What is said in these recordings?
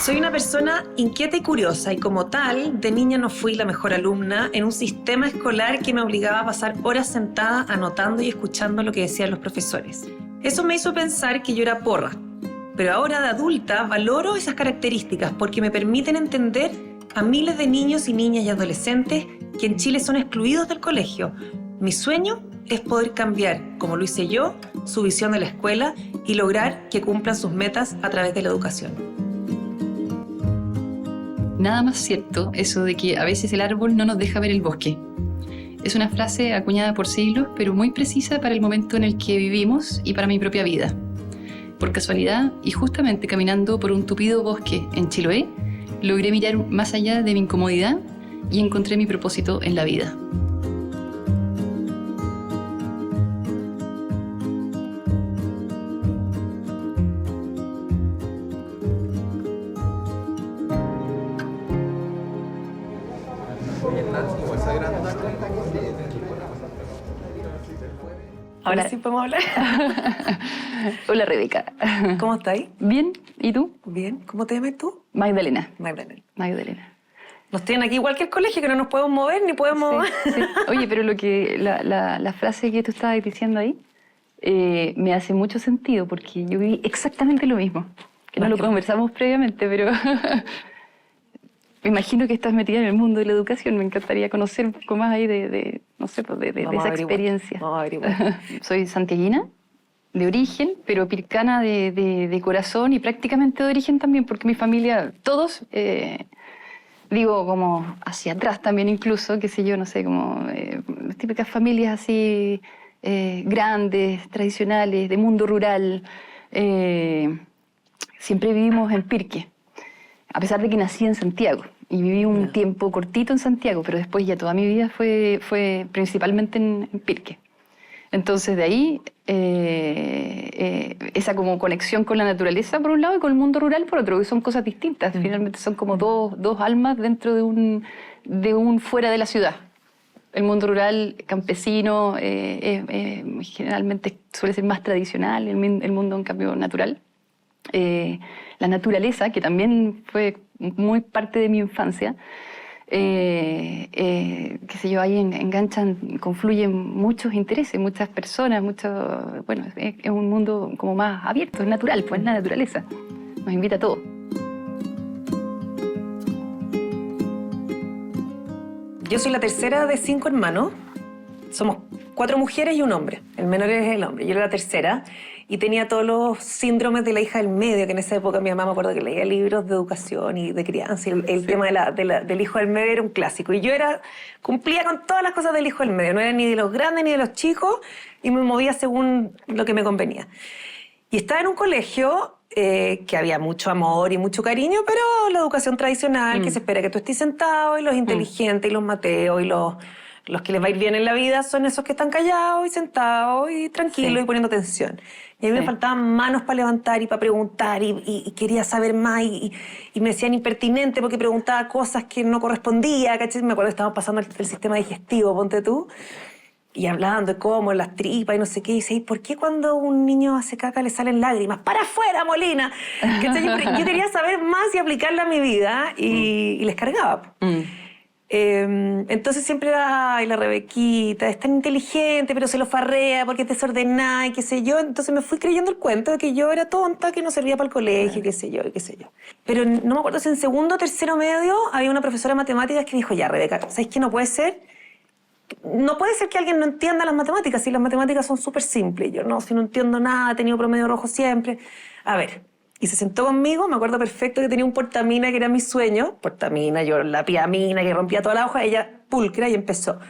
Soy una persona inquieta y curiosa y como tal, de niña no fui la mejor alumna en un sistema escolar que me obligaba a pasar horas sentada anotando y escuchando lo que decían los profesores. Eso me hizo pensar que yo era porra, pero ahora de adulta valoro esas características porque me permiten entender a miles de niños y niñas y adolescentes que en Chile son excluidos del colegio. Mi sueño es poder cambiar, como lo hice yo, su visión de la escuela y lograr que cumplan sus metas a través de la educación. Nada más cierto eso de que a veces el árbol no nos deja ver el bosque. Es una frase acuñada por siglos, pero muy precisa para el momento en el que vivimos y para mi propia vida. Por casualidad, y justamente caminando por un tupido bosque en Chiloé, logré mirar más allá de mi incomodidad y encontré mi propósito en la vida. Ahora sí podemos hablar. Hola, Rebeca. ¿Cómo estáis? Bien, ¿y tú? Bien. ¿Cómo te llamas tú? Magdalena. Magdalena. Nos tienen aquí igual que el colegio, que no nos podemos mover ni podemos... Sí. Oye, pero la frase que tú estabas diciendo ahí me hace mucho sentido porque yo viví exactamente lo mismo. Que no lo conversamos previamente, pero me imagino que estás metida en el mundo de la educación. Me encantaría conocer un poco más ahí de esa experiencia. Vamos a averiguar. Soy santiaguina de origen, pero pircana de corazón y prácticamente de origen también, porque mi familia, todos... digo, como hacia atrás también incluso, qué sé yo, no sé, como las típicas familias así grandes, tradicionales, de mundo rural. Siempre vivimos en Pirque, a pesar de que nací en Santiago. Y viví un tiempo cortito en Santiago, pero después ya toda mi vida fue principalmente en Pirque. Entonces de ahí esa como conexión con la naturaleza por un lado y con el mundo rural por otro, que son cosas distintas. Finalmente son como dos almas dentro de un fuera de la ciudad. El mundo rural campesino generalmente suele ser más tradicional, el mundo en cambio natural. La naturaleza, que también fue muy parte de mi infancia, qué sé yo, ahí enganchan, confluyen muchos intereses, muchas personas, bueno, es un mundo como más abierto, es natural, pues la naturaleza nos invita a todo. Yo soy la tercera de 5 hermanos. Somos 4 mujeres y un hombre. El menor es el hombre. Yo era la tercera y tenía todos los síndromes de la hija del medio, que en esa época mi mamá me acuerdo que leía libros de educación y de crianza. Y el tema del hijo del medio era un clásico. Y yo cumplía con todas las cosas del hijo del medio. No era ni de los grandes ni de los chicos y me movía según lo que me convenía. Y estaba en un colegio que había mucho amor y mucho cariño, pero la educación tradicional, que se espera que tú estés sentado y los inteligentes y los mateos y los que les va a ir bien en la vida son esos que están callados y sentados y tranquilos y poniendo atención. Y a mí me faltaban manos para levantar y para preguntar y quería saber más y me decían impertinente porque preguntaba cosas que no correspondía, ¿cachai? Me acuerdo que estábamos pasando el sistema digestivo, ponte tú, y hablando de cómo, las tripas y no sé qué, y dice, ¿y por qué cuando un niño hace caca le salen lágrimas? ¡Para afuera, Molina! Yo quería saber más y aplicarla a mi vida y les cargaba. Entonces siempre era, ay, la Rebequita, es tan inteligente, pero se lo farrea porque es desordenada y qué sé yo. Entonces me fui creyendo el cuento de que yo era tonta, que no servía para el colegio, qué sé yo. Pero no me acuerdo si en segundo o tercero medio había una profesora de matemáticas que me dijo, ya, Rebeca, ¿sabes qué no puede ser? No puede ser que alguien no entienda las matemáticas, si las matemáticas son súper simples. Yo no, si no entiendo nada, he tenido promedio rojo siempre. A ver, y se sentó conmigo, me acuerdo perfecto que tenía un portamina que era mi sueño. Portamina, yo la piamina que rompía toda la hoja, ella pulcra y empezó.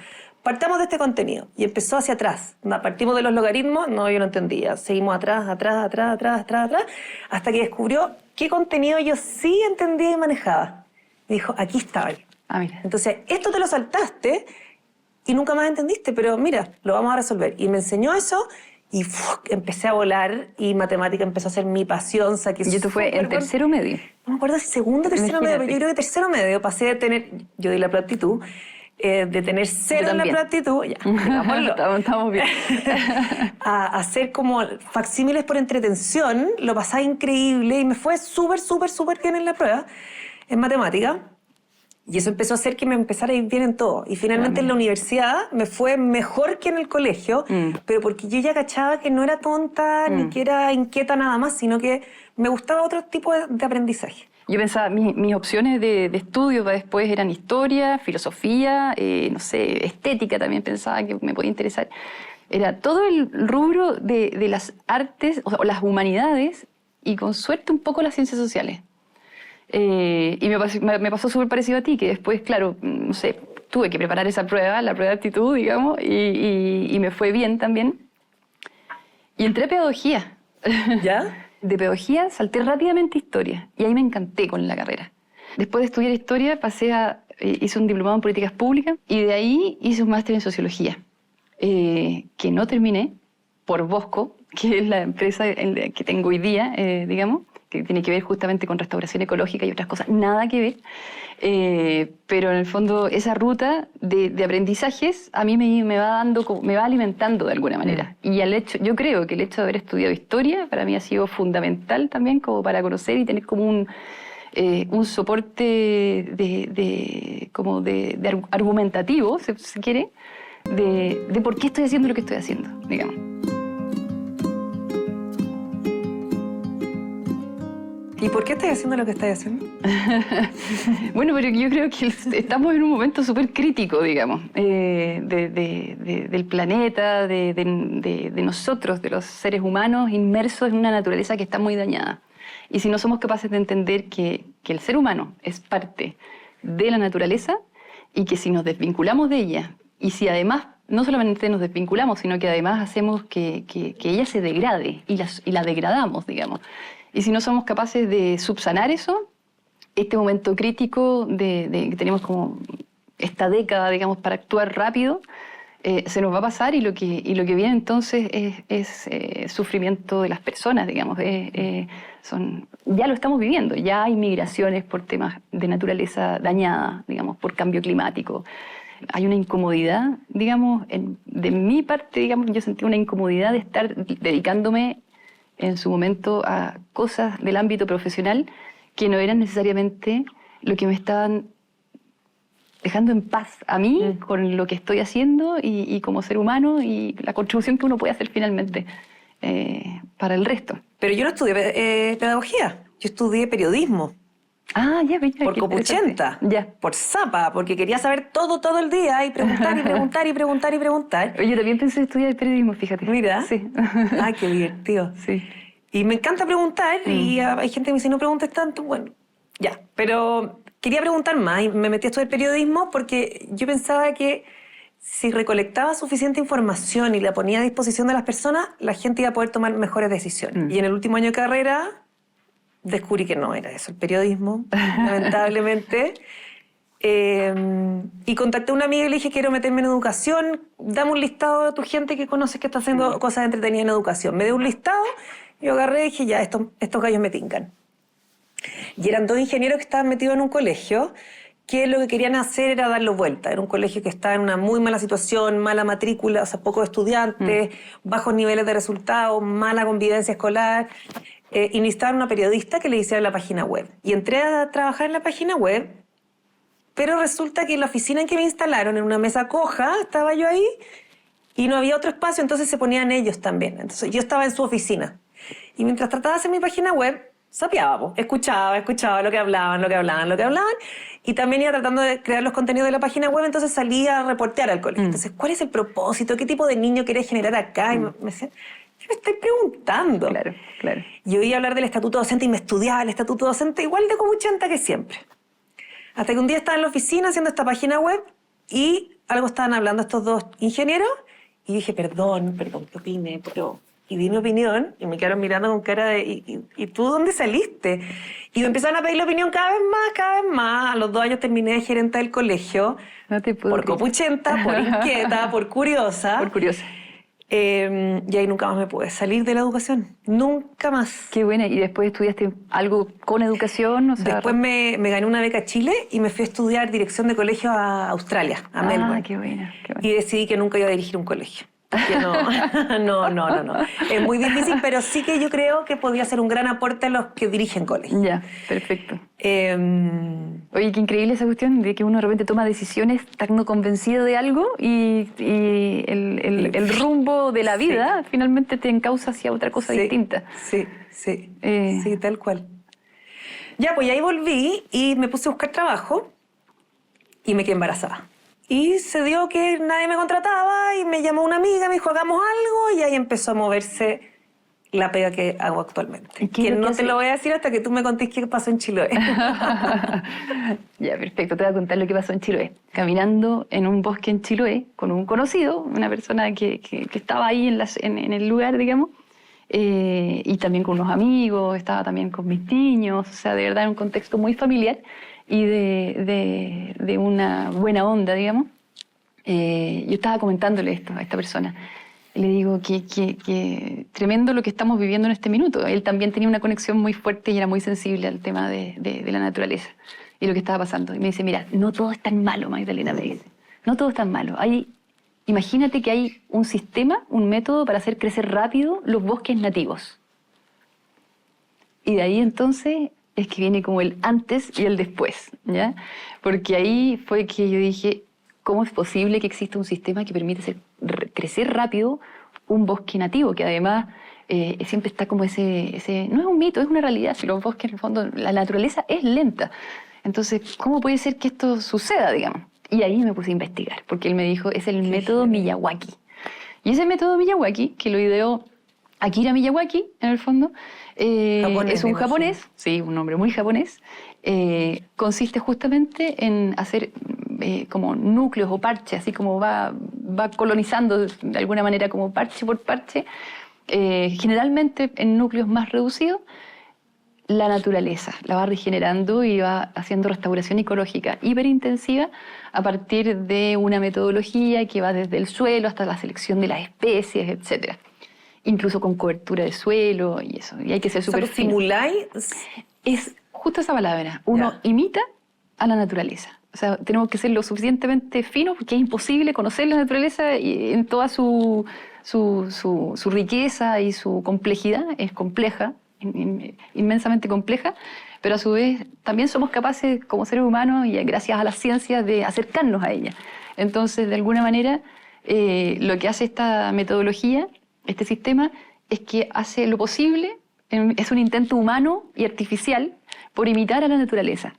Partamos de este contenido y empezó hacia atrás. Partimos de los logaritmos, no, yo no entendía. Seguimos atrás, hasta que descubrió qué contenido yo sí entendía y manejaba. Me dijo, aquí estaba. Mira. Entonces, esto te lo saltaste y nunca más entendiste, pero mira, lo vamos a resolver. Y me enseñó eso y empecé a volar y matemática empezó a ser mi pasión. ¿Y esto fue en tercero medio? No me acuerdo si segundo o tercero medio, pero yo creo que tercero medio pasé de tener, yo di la aptitud, de tener cero en la también. prueba de aptitud, ya, digámoslo, Estamos bien. a hacer como facsímiles por entretención, lo pasaba increíble y me fue súper bien en la prueba, en matemática. Y eso empezó a hacer que me empezara a ir bien en todo. Y finalmente en la universidad me fue mejor que en el colegio, pero porque yo ya cachaba que no era tonta ni que era inquieta nada más, sino que me gustaba otro tipo de aprendizaje. Yo pensaba, mis opciones de estudio para después eran historia, filosofía, no sé, estética también pensaba que me podía interesar. Era todo el rubro de las artes o las humanidades y con suerte un poco las ciencias sociales. Y me pasó súper parecido a ti, que después, claro, no sé, tuve que preparar esa prueba, la prueba de aptitud, digamos, y me fue bien también. Y entré a pedagogía. ¿Ya? De pedagogía salté rápidamente a historia y ahí me encanté con la carrera. Después de estudiar historia hice un diplomado en políticas públicas y de ahí hice un máster en sociología, que no terminé por Bosco, que es la empresa que tengo hoy día, digamos, que tiene que ver justamente con restauración ecológica y otras cosas, nada que ver. Pero en el fondo esa ruta de aprendizajes a mí me va alimentando de alguna manera. Y yo creo que el hecho de haber estudiado historia para mí ha sido fundamental también como para conocer y tener como un soporte argumentativo, si se quiere, de por qué estoy haciendo lo que estoy haciendo, digamos. ¿Y por qué estás haciendo lo que estás haciendo? Bueno, pero yo creo que estamos en un momento súper crítico, digamos, del planeta, de nosotros, de los seres humanos inmersos en una naturaleza que está muy dañada. Y si no somos capaces de entender que el ser humano es parte de la naturaleza y que si nos desvinculamos de ella, y si además no solamente nos desvinculamos, sino que además hacemos que ella se degrade y la degradamos, digamos. Y si no somos capaces de subsanar eso, este momento crítico que tenemos como esta década, digamos, para actuar rápido, se nos va a pasar y lo que viene entonces es sufrimiento de las personas, digamos. Ya lo estamos viviendo, ya hay migraciones por temas de naturaleza dañada, digamos, por cambio climático. Hay una incomodidad, digamos, de mi parte, digamos, yo sentí una incomodidad de estar dedicándome en su momento a cosas del ámbito profesional que no eran necesariamente lo que me estaban dejando en paz a mí con lo que estoy haciendo y como ser humano y la contribución que uno puede hacer finalmente para el resto. Pero yo no estudié pedagogía, yo estudié periodismo. Ah, ya, Por Copuchenta, ya. por Zapa, porque quería saber todo el día y preguntar y preguntar y preguntar y preguntar. Yo también pensé estudiar periodismo, fíjate. Mira. Sí. Ay, qué divertido. Sí. Y me encanta preguntar y hay gente que me dice, no preguntes tanto, bueno, ya. Pero quería preguntar más y me metí a estudiar periodismo porque yo pensaba que si recolectaba suficiente información y la ponía a disposición de las personas, la gente iba a poder tomar mejores decisiones. Y en el último año de carrera descubrí que no era eso el periodismo, lamentablemente. Y contacté a una amiga y le dije, quiero meterme en educación, dame un listado de tu gente que conoces que está haciendo cosas entretenidas en educación. Me dio un listado, yo agarré y dije, ya, estos gallos me tincan. Y eran dos ingenieros que estaban metidos en un colegio que lo que querían hacer era darlo vuelta. Era un colegio que estaba en una muy mala situación, mala matrícula, o sea, pocos estudiantes, bajos niveles de resultados, mala convivencia escolar. Y necesitaban una periodista que le hiciera la página web. Y entré a trabajar en la página web, pero resulta que en la oficina en que me instalaron, en una mesa coja, estaba yo ahí, y no había otro espacio, entonces se ponían ellos también. Entonces yo estaba en su oficina. Y mientras trataba de hacer mi página web, sapeaba, escuchaba lo que hablaban, y también iba tratando de crear los contenidos de la página web, entonces salía a reportear al colegio. Entonces, ¿cuál es el propósito? ¿Qué tipo de niño querés generar acá? Y me decían, yo me estoy preguntando. Claro. Y oí hablar del estatuto docente y me estudiaba el estatuto docente igual de copuchenta que siempre. Hasta que un día estaba en la oficina haciendo esta página web y algo estaban hablando estos dos ingenieros y dije, perdón, ¿qué opiné? Y di mi opinión y me quedaron mirando con cara de ¿y tú dónde saliste? Y me empezaron a pedir la opinión cada vez más. A los 2 años terminé de gerente del colegio. No te puedo por creer. copuchenta, por inquieta, por curiosa. Por curiosa. Y ahí nunca más me pude salir de la educación. Nunca más. Qué buena. ¿Y después estudiaste algo con educación? O sea, Después me gané una beca a Chile y me fui a estudiar dirección de colegio a Australia, a Melbourne. Qué buena, qué buena. Y decidí que nunca iba a dirigir un colegio. Que no. Es muy difícil, pero sí que yo creo que podría ser un gran aporte a los que dirigen colegios. Ya, perfecto. Oye, qué increíble esa cuestión de que uno de repente toma decisiones estando convencido de algo y el rumbo de la vida finalmente te encausa hacia otra cosa distinta. Sí, tal cual. Ya, pues ahí volví y me puse a buscar trabajo y me quedé embarazada. Y se dio que nadie me contrataba y me llamó una amiga, me dijo, hagamos algo, y ahí empezó a moverse la pega que hago actualmente. Que no te lo voy a decir hasta que tú me contes qué pasó en Chiloé. Ya, perfecto. Te voy a contar lo que pasó en Chiloé. Caminando en un bosque en Chiloé con un conocido, una persona que estaba ahí en el lugar, digamos, y también con unos amigos, estaba también con mis niños, o sea, de verdad en un contexto muy familiar y de una buena onda, digamos. Yo estaba comentándole esto a esta persona. Le digo que tremendo lo que estamos viviendo en este minuto. Él también tenía una conexión muy fuerte y era muy sensible al tema de la naturaleza y lo que estaba pasando. Y me dice, mira, no todo es tan malo, Magdalena, me dice. No todo es tan malo. Imagínate que hay un sistema, un método para hacer crecer rápido los bosques nativos. Y de ahí entonces es que viene como el antes y el después, ¿ya? Porque ahí fue que yo dije, ¿cómo es posible que exista un sistema que permite crecer rápido un bosque nativo? Que además siempre está como ese... No es un mito, es una realidad. Si los bosques, en el fondo, la naturaleza es lenta. Entonces, ¿cómo puede ser que esto suceda, digamos? Y ahí me puse a investigar, porque él me dijo, es el método Miyawaki. Y ese método Miyawaki, que lo ideó Akira Miyawaki, en el fondo, es un japonés, sí, un hombre muy japonés, consiste justamente en hacer como núcleos o parches, así como va colonizando de alguna manera como parche por parche, generalmente en núcleos más reducidos, la naturaleza, la va regenerando y va haciendo restauración ecológica hiperintensiva a partir de una metodología que va desde el suelo hasta la selección de las especies, etcétera. Incluso con cobertura de suelo y eso. Y hay que ser súper fino. ¿Simuláis? Es justo esa palabra. Uno imita a la naturaleza. O sea, tenemos que ser lo suficientemente finos porque es imposible conocer la naturaleza en toda su riqueza y su complejidad. Es compleja, inmensamente compleja, pero a su vez también somos capaces como seres humanos y gracias a las ciencias de acercarnos a ella. Entonces, de alguna manera, lo que hace esta metodología, este sistema, es que hace lo posible, es un intento humano y artificial por imitar a la naturaleza.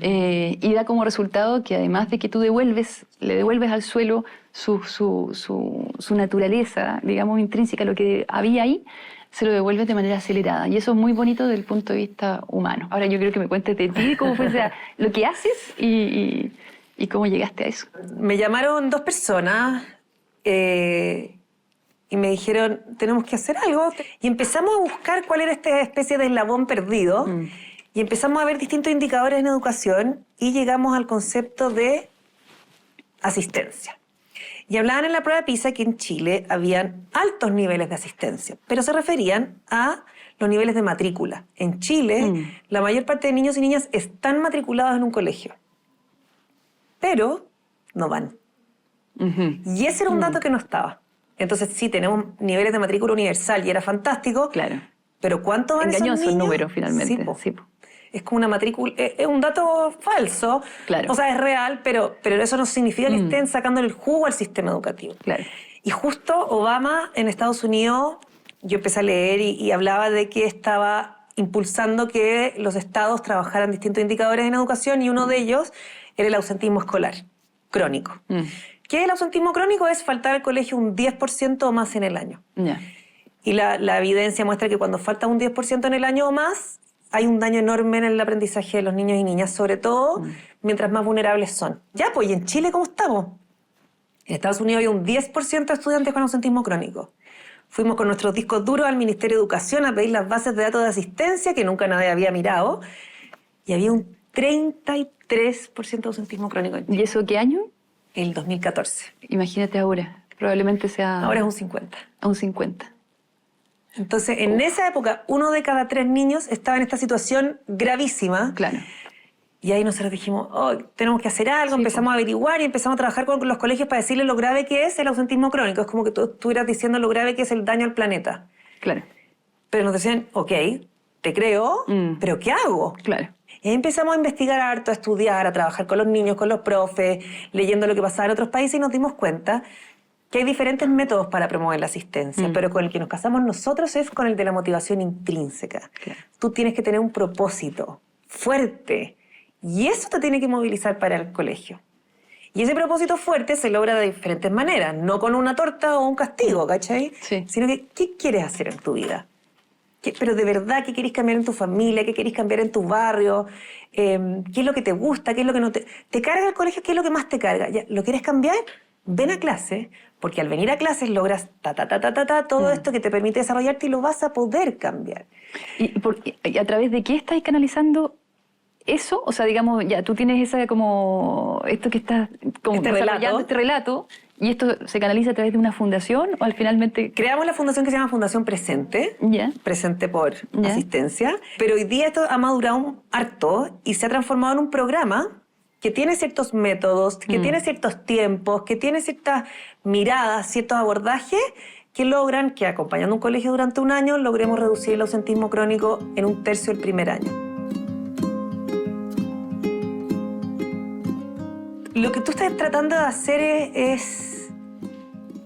Y da como resultado que además de que tú le devuelves al suelo su naturaleza, digamos, intrínseca, lo que había ahí, se lo devuelves de manera acelerada. Y eso es muy bonito desde el punto de vista humano. Ahora yo quiero que me cuentes de ti, cómo fue lo que haces y cómo llegaste a eso. Me llamaron 2 personas y me dijeron, tenemos que hacer algo. Y empezamos a buscar cuál era esta especie de eslabón perdido. Y empezamos a ver distintos indicadores en educación y llegamos al concepto de asistencia. Y hablaban en la prueba PISA que en Chile habían altos niveles de asistencia, pero se referían a los niveles de matrícula. En Chile, la mayor parte de niños y niñas están matriculados en un colegio, pero no van. Y ese era un dato que no estaba. Entonces sí, tenemos niveles de matrícula universal y era fantástico. Claro. Pero ¿cuántos van esos niños? Engañoso el número, finalmente. Sí, es como una matrícula, es un dato falso, claro. O sea, es real, pero eso no significa que estén sacando el jugo al sistema educativo. Claro. Y justo Obama en Estados Unidos, yo empecé a leer y hablaba de que estaba impulsando que los estados trabajaran distintos indicadores en educación y uno de ellos era el ausentismo escolar crónico. ¿Qué es el ausentismo crónico? Es faltar al colegio un 10% o más en el año. Yeah. Y la evidencia muestra que cuando falta un 10% en el año o más, hay un daño enorme en el aprendizaje de los niños y niñas, sobre todo mientras más vulnerables son. Ya, pues, ¿y en Chile cómo estamos? En Estados Unidos hay un 10% de estudiantes con ausentismo crónico. Fuimos con nuestros discos duros al Ministerio de Educación a pedir las bases de datos de asistencia, que nunca nadie había mirado, y había un 33% de ausentismo crónico en Chile. ¿Y eso qué año? El 2014. Imagínate ahora. Probablemente sea Ahora es un 50. a un 50. Entonces, en esa época, 1 de cada 3 niños estaba en esta situación gravísima. Claro. Y ahí nosotros dijimos, oh, tenemos que hacer algo, Sí, empezamos a averiguar y empezamos a trabajar con los colegios para decirles lo grave que es el ausentismo crónico. Es como que tú estuvieras diciendo lo grave que es el daño al planeta. Claro. Pero nos decían, ok, te creo, pero ¿qué hago? Claro. Y ahí empezamos a investigar harto, a estudiar, a trabajar con los niños, con los profes, leyendo lo que pasaba en otros países y nos dimos cuenta que hay diferentes métodos para promover la asistencia, pero con el que nos casamos nosotros es con el de la motivación intrínseca. Claro. Tú tienes que tener un propósito fuerte y eso te tiene que movilizar para el colegio. Y ese propósito fuerte se logra de diferentes maneras, no con una torta o un castigo, ¿cachai? Sí. Sino que, ¿qué quieres hacer en tu vida? Pero de verdad, ¿qué querés cambiar en tu familia? ¿Qué querés cambiar en tu barrio? ¿Qué es lo que te gusta? ¿Qué es lo que no te... ¿Te carga el colegio? ¿Qué es lo que más te carga? ¿Ya? ¿Lo quieres cambiar? Ven a clase, porque al venir a clases logras todo esto que te permite desarrollarte y lo vas a poder cambiar. ¿Y a través de qué estáis canalizando eso? O sea, digamos, ya tú tienes esa como esto que estás como Este desarrollando, relato. este relato, y esto se canaliza a través de una fundación o al finalmente... Creamos la fundación que se llama Fundación Presente, Ya. Presente por Ya. Asistencia, pero hoy día esto ha madurado harto y se ha transformado en un programa que tiene ciertos métodos, que tiene ciertos tiempos, que tiene ciertas miradas, ciertos abordajes que logran que acompañando un colegio durante un año logremos reducir el ausentismo crónico en 1/3 el primer año. Lo que tú estás tratando de hacer es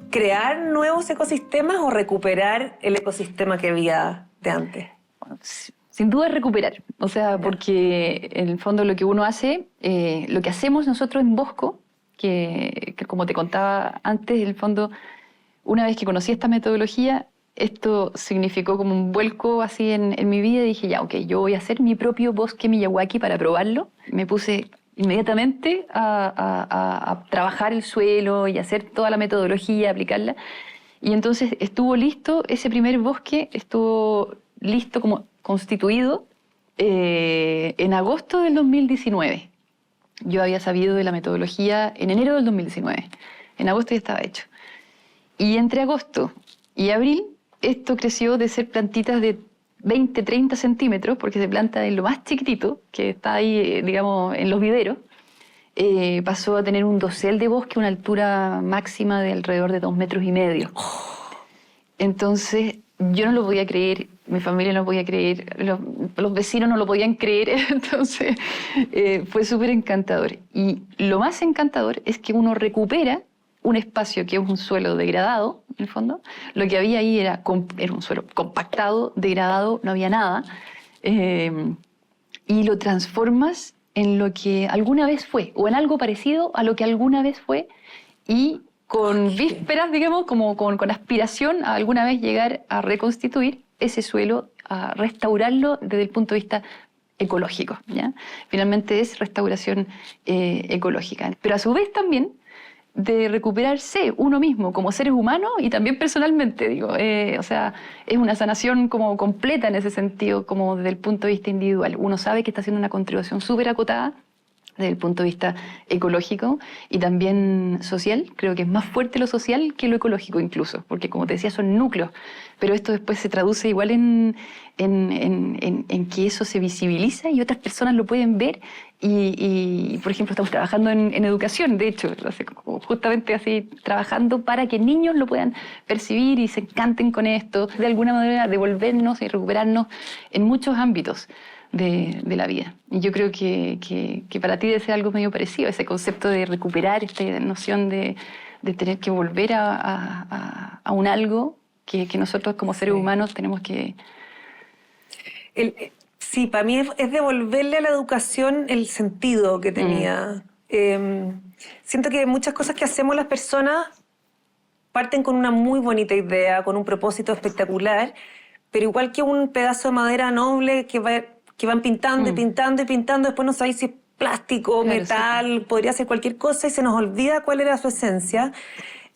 crear nuevos ecosistemas o recuperar el ecosistema que había de antes. Bueno, sin duda es recuperar. O sea, porque en el fondo lo que uno hace, lo que hacemos nosotros en Bosco, que como te contaba antes, en el fondo, una vez que conocí esta metodología, esto significó como un vuelco así en mi vida y dije, ya, ok, yo voy a hacer mi propio bosque Miyawaki para probarlo. Me puse inmediatamente a trabajar el suelo y hacer toda la metodología, aplicarla. Y entonces estuvo listo, ese primer bosque estuvo listo como constituido en agosto del 2019. Yo había sabido de la metodología en enero del 2019. En agosto ya estaba hecho. Y entre agosto y abril, esto creció de ser plantitas de 20, 30 centímetros, porque se planta en lo más chiquitito, que está ahí, digamos, en los viveros. Pasó a tener un dosel de bosque, una altura máxima de alrededor de 2,5 metros. Entonces, yo no lo podía creer, mi familia no lo podía creer, los vecinos no lo podían creer, entonces fue súper encantador. Y lo más encantador es que uno recupera un espacio que es un suelo degradado, en el fondo. Lo que había ahí era un suelo compactado, degradado, no había nada, y lo transformas en lo que alguna vez fue, o en algo parecido a lo que alguna vez fue, y con vísperas, digamos, como con aspiración a alguna vez llegar a reconstituir ese suelo, a restaurarlo desde el punto de vista ecológico, ¿ya? Finalmente es restauración ecológica. Pero a su vez también de recuperarse uno mismo como seres humanos y también personalmente, digo. O sea, es una sanación como completa en ese sentido, como desde el punto de vista individual. Uno sabe que está haciendo una contribución súper acotada desde el punto de vista ecológico y también social. Creo que es más fuerte lo social que lo ecológico incluso, porque como te decía son núcleos, pero esto después se traduce igual en que eso se visibiliza y otras personas lo pueden ver y por ejemplo estamos trabajando en educación, de hecho, justamente así trabajando para que niños lo puedan percibir y se encanten con esto, de alguna manera devolvernos y recuperarnos en muchos ámbitos de la vida. Y yo creo que para ti debe ser algo medio parecido, ese concepto de recuperar, esta noción de tener que volver a un algo que nosotros como seres humanos tenemos que... Sí, para mí es devolverle a la educación el sentido que tenía. Siento que muchas cosas que hacemos las personas parten con una muy bonita idea, con un propósito espectacular, pero igual que un pedazo de madera noble que van pintando y pintando y pintando, después no sabéis si es plástico, Claro, metal, podría ser cualquier cosa y se nos olvida cuál era su esencia.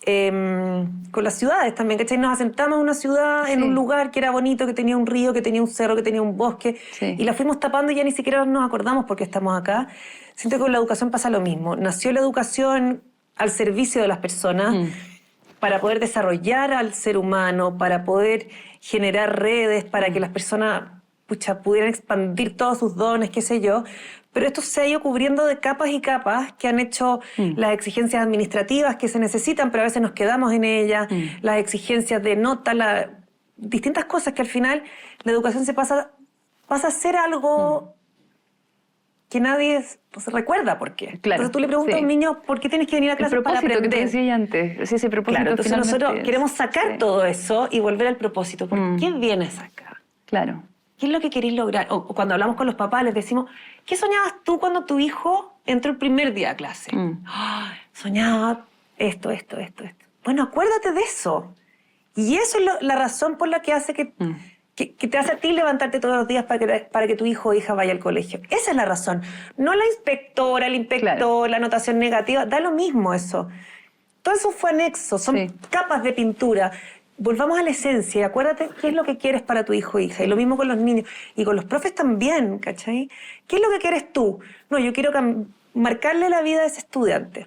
Con las ciudades también, ¿cachai? Nos asentamos en una ciudad, en un lugar que era bonito, que tenía un río, que tenía un cerro, que tenía un bosque, y la fuimos tapando y ya ni siquiera nos acordamos por qué estamos acá. Siento que con la educación pasa lo mismo. Nació la educación al servicio de las personas, para poder desarrollar al ser humano, para poder generar redes, para que las personas pudieran expandir todos sus dones, qué sé yo. Pero esto se ha ido cubriendo de capas y capas que han hecho las exigencias administrativas que se necesitan, pero a veces nos quedamos en ellas, las exigencias de nota, distintas cosas que al final la educación pasa a ser algo que nadie se recuerda por qué. Claro, entonces tú le preguntas a un niño por qué tienes que venir a clase para aprender. El propósito que te decía antes. Sí, ese propósito. Claro, entonces nosotros queremos sacar todo eso y volver al propósito. ¿Por qué vienes acá? Claro. ¿Qué es lo que querés lograr? O cuando hablamos con los papás les decimos, ¿qué soñabas tú cuando tu hijo entró el primer día a clase? Soñaba esto. Bueno, acuérdate de eso. Y eso es la razón por la que hace que te hace a ti levantarte todos los días para que tu hijo o hija vaya al colegio. Esa es la razón. No la inspectora, el inspector, claro, la anotación negativa. Da lo mismo eso. Todo eso fue anexo. Son capas de pintura. Volvamos a la esencia y acuérdate qué es lo que quieres para tu hijo o hija. Y lo mismo con los niños. Y con los profes también, ¿cachai? ¿Qué es lo que quieres tú? No, yo quiero marcarle la vida a ese estudiante.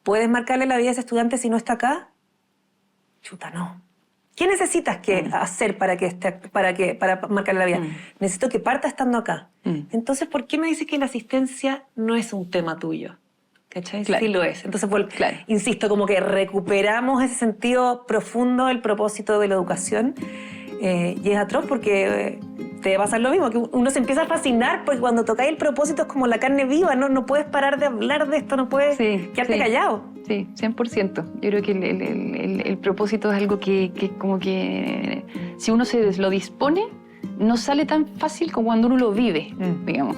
¿Puedes marcarle la vida a ese estudiante si no está acá? Chuta, no. ¿Qué necesitas hacer para marcarle la vida? Necesito que parta estando acá. Entonces, ¿por qué me dices que la asistencia no es un tema tuyo? ¿Cachai? Claro. Sí lo es. Entonces, insisto, como que recuperamos ese sentido profundo del propósito de la educación. Y es atroz porque te va a pasar lo mismo, que uno se empieza a fascinar porque cuando tocáis el propósito es como la carne viva, no puedes parar de hablar de esto, no puedes quedarte callado. Sí, 100%. Yo creo que el propósito es algo que como que si uno se lo dispone, no sale tan fácil como cuando uno lo vive, digamos.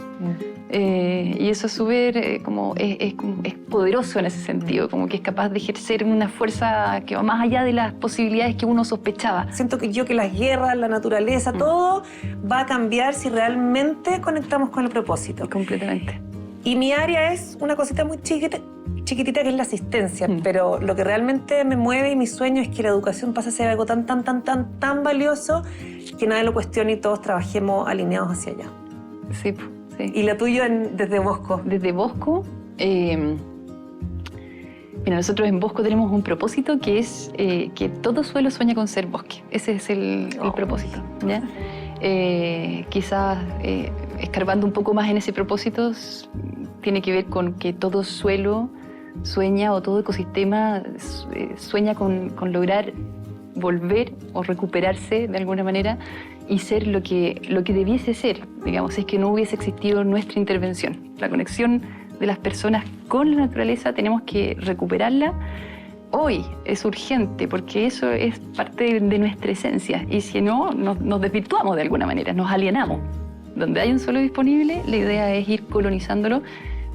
Y eso es súper, es poderoso en ese sentido, como que es capaz de ejercer una fuerza que va más allá de las posibilidades que uno sospechaba. Siento que las guerras, la naturaleza, todo va a cambiar si realmente conectamos con el propósito. Completamente. Y mi área es una cosita muy chiquitita que es la asistencia, pero lo que realmente me mueve y mi sueño es que la educación pase a ser algo tan valioso que nadie lo cuestione y todos trabajemos alineados hacia allá. Sí. ¿Y la tuya desde Bosco? Desde Bosco, mira, nosotros en Bosco tenemos un propósito que es que todo suelo sueña con ser bosque. Ese es el propósito, ¿ya? Quizás escarbando un poco más en ese propósito tiene que ver con que todo suelo sueña o todo ecosistema sueña con lograr volver o recuperarse de alguna manera y ser lo que debiese ser, digamos, es que no hubiese existido nuestra intervención. La conexión de las personas con la naturaleza tenemos que recuperarla. Hoy es urgente porque eso es parte de nuestra esencia y si no, nos desvirtuamos de alguna manera, nos alienamos. Donde hay un suelo disponible, la idea es ir colonizándolo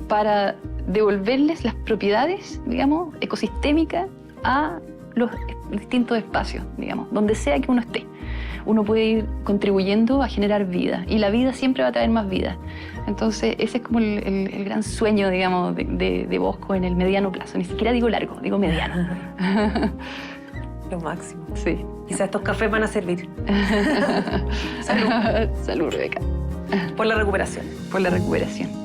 para devolverles las propiedades, digamos, ecosistémicas a los distintos espacios, digamos, donde sea que uno esté. Uno puede ir contribuyendo a generar vida y la vida siempre va a traer más vida. Entonces ese es como el gran sueño, digamos, de Bosco en el mediano plazo. Ni siquiera digo largo, digo mediano. Lo máximo. Sí. Quizás estos cafés van a servir. Salud. Salud, Rebeca. Por la recuperación. Por la recuperación.